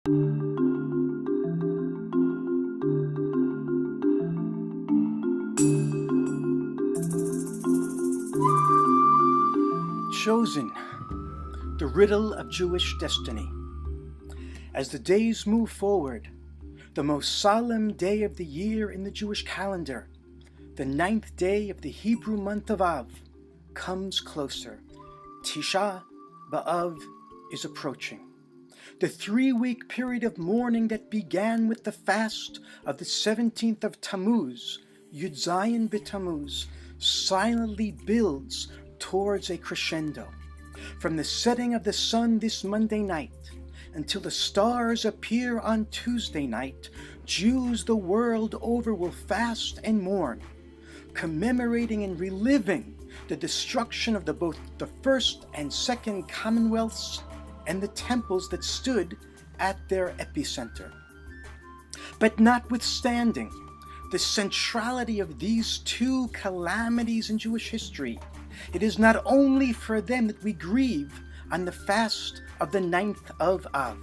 Chosen, the riddle of Jewish destiny. As the days move forward, the most solemn day of the year in the Jewish calendar, the 9th day of the Hebrew month of Av, comes closer. Tisha B'Av is approaching. The 3-week period of mourning that began with the fast of the 17th of Tammuz, Yud Zayin B'Tammuz, silently builds towards a crescendo. From the setting of the sun this Monday night until the stars appear on Tuesday night, Jews the world over will fast and mourn, commemorating and reliving the destruction of both the first and second commonwealths and the temples that stood at their epicenter. But notwithstanding the centrality of these two calamities in Jewish history, it is not only for them that we grieve on the fast of the 9th of Av.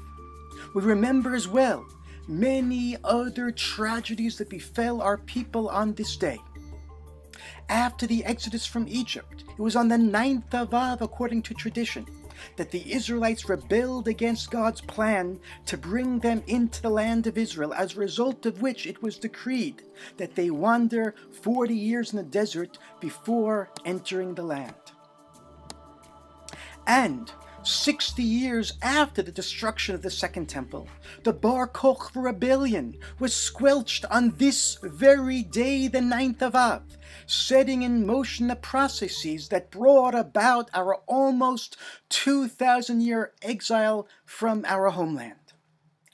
We remember as well many other tragedies that befell our people on this day. After the exodus from Egypt, it was on the 9th of Av, according to tradition, that the Israelites rebelled against God's plan to bring them into the land of Israel, as a result of which it was decreed that they wander 40 years in the desert before entering the land. And 60 years after the destruction of the Second Temple, the Bar Kokhba rebellion was squelched on this very day, the 9th of Av, setting in motion the processes that brought about our almost 2,000-year exile from our homeland.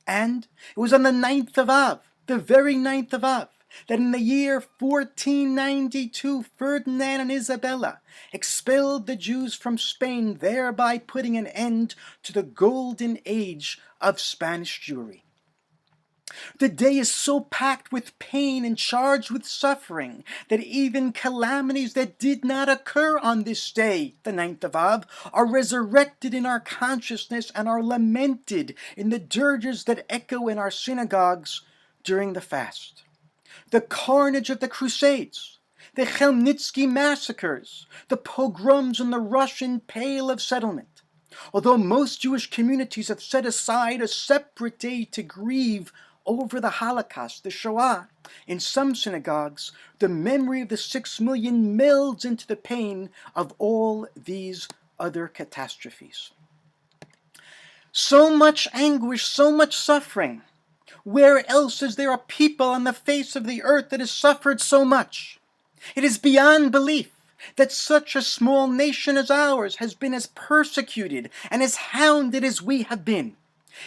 And it was on the 9th of Av, the very 9th of Av, that in the year 1492, Ferdinand and Isabella expelled the Jews from Spain, thereby putting an end to the golden age of Spanish Jewry. The day is so packed with pain and charged with suffering that even calamities that did not occur on this day, the 9th of Av, are resurrected in our consciousness and are lamented in the dirges that echo in our synagogues during the fast. The carnage of the Crusades, the Chmelnytsky massacres, the pogroms in the Russian Pale of Settlement. Although most Jewish communities have set aside a separate day to grieve over the Holocaust, the Shoah, in some synagogues, the memory of the 6 million melds into the pain of all these other catastrophes. So much anguish, so much suffering. Where else is there a people on the face of the earth that has suffered so much? It is beyond belief that such a small nation as ours has been as persecuted and as hounded as we have been.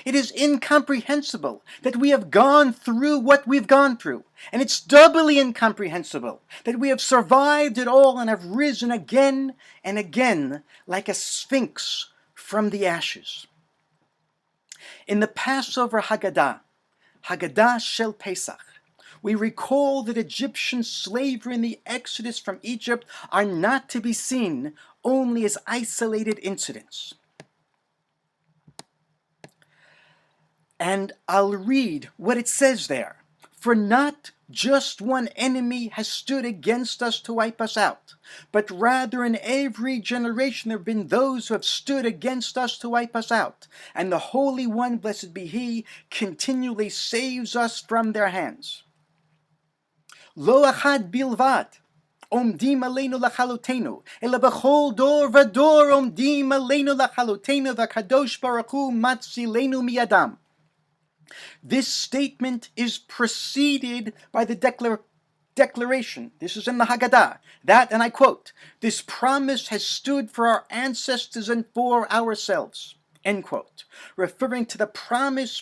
It is incomprehensible that we have gone through what we've gone through, and it's doubly incomprehensible that we have survived it all and have risen again and again like a sphinx from the ashes. In the Passover Haggadah Shel Pesach, we recall that Egyptian slavery and the exodus from Egypt are not to be seen only as isolated incidents. And I'll read what it says there. For not just one enemy has stood against us to wipe us out, but rather in every generation there have been those who have stood against us to wipe us out. And the Holy One, blessed be He, continually saves us from their hands. Lo achad bilvad omdim aleinu lachalotenu, ela b'chol dor v'dor omdim aleinu lachalotenu, v'kadosh baruch hu matzilenu miyadam. This statement is preceded by the declaration. This is in the Haggadah. That, and I quote, "This promise has stood for our ancestors and for ourselves," end quote, referring to the promise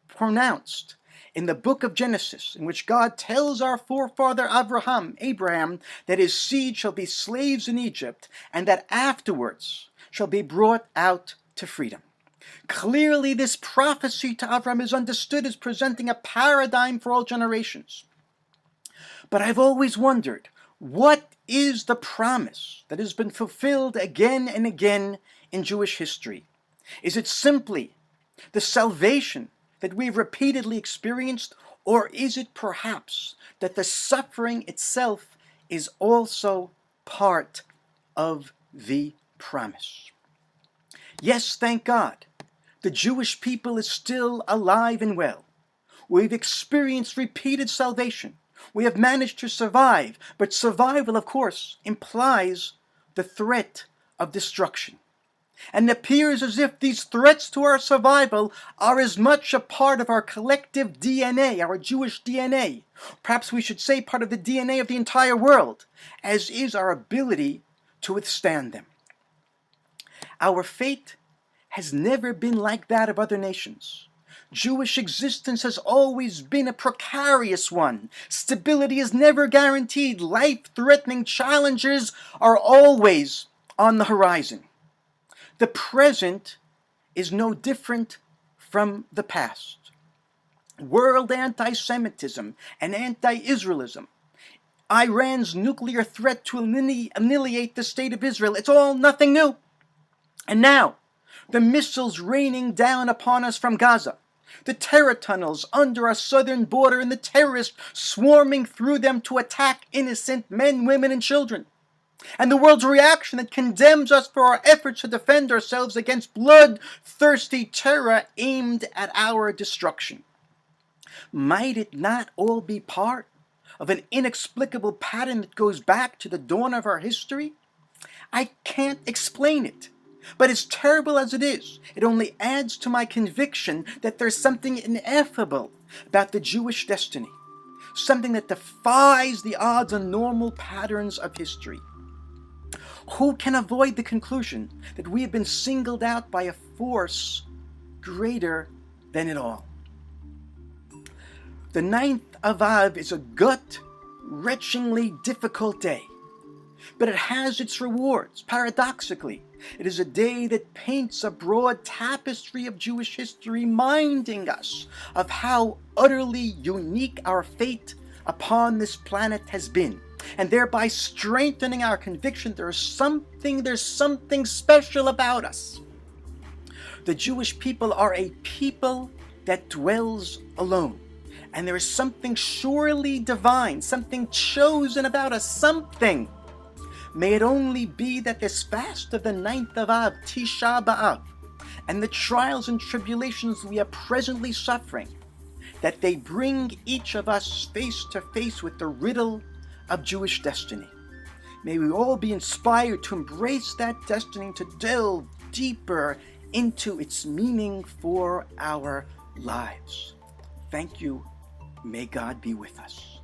pronounced in the book of Genesis, in which God tells our forefather Abraham, that his seed shall be slaves in Egypt, and that afterwards shall be brought out to freedom. Clearly, this prophecy to Abraham is understood as presenting a paradigm for all generations. But I've always wondered, what is the promise that has been fulfilled again and again in Jewish history? Is it simply the salvation that we've repeatedly experienced, or is it perhaps that the suffering itself is also part of the promise? Yes, thank God, the Jewish people is still alive and well. We've experienced repeated salvation. We have managed to survive, but survival, of course, implies the threat of destruction. And it appears as if these threats to our survival are as much a part of our collective DNA, our Jewish DNA, perhaps we should say part of the DNA of the entire world, as is our ability to withstand them. Our fate has never been like that of other nations. Jewish existence has always been a precarious one. Stability is never guaranteed. Life-threatening challenges are always on the horizon. The present is no different from the past. World anti-Semitism and anti-Israelism, Iran's nuclear threat to annihilate the state of Israel, it's all nothing new. And now, the missiles raining down upon us from Gaza, the terror tunnels under our southern border, and the terrorists swarming through them to attack innocent men, women, and children. And the world's reaction that condemns us for our efforts to defend ourselves against bloodthirsty terror aimed at our destruction. Might it not all be part of an inexplicable pattern that goes back to the dawn of our history? I can't explain it. But as terrible as it is, it only adds to my conviction that there's something ineffable about the Jewish destiny, something that defies the odds and normal patterns of history. Who can avoid the conclusion that we have been singled out by a force greater than it all? The 9th of Av is a gut-wrenchingly difficult day, but it has its rewards. Paradoxically, it is a day that paints a broad tapestry of Jewish history, reminding us of how utterly unique our fate upon this planet has been, and thereby strengthening our conviction there's something special about us. The Jewish people are a people that dwells alone, and there is something surely divine, something chosen about us, something. May it only be that this fast of the 9th of Av, Tisha B'Av, and the trials and tribulations we are presently suffering, that they bring each of us face to face with the riddle of Jewish destiny. May we all be inspired to embrace that destiny, to delve deeper into its meaning for our lives. Thank you. May God be with us.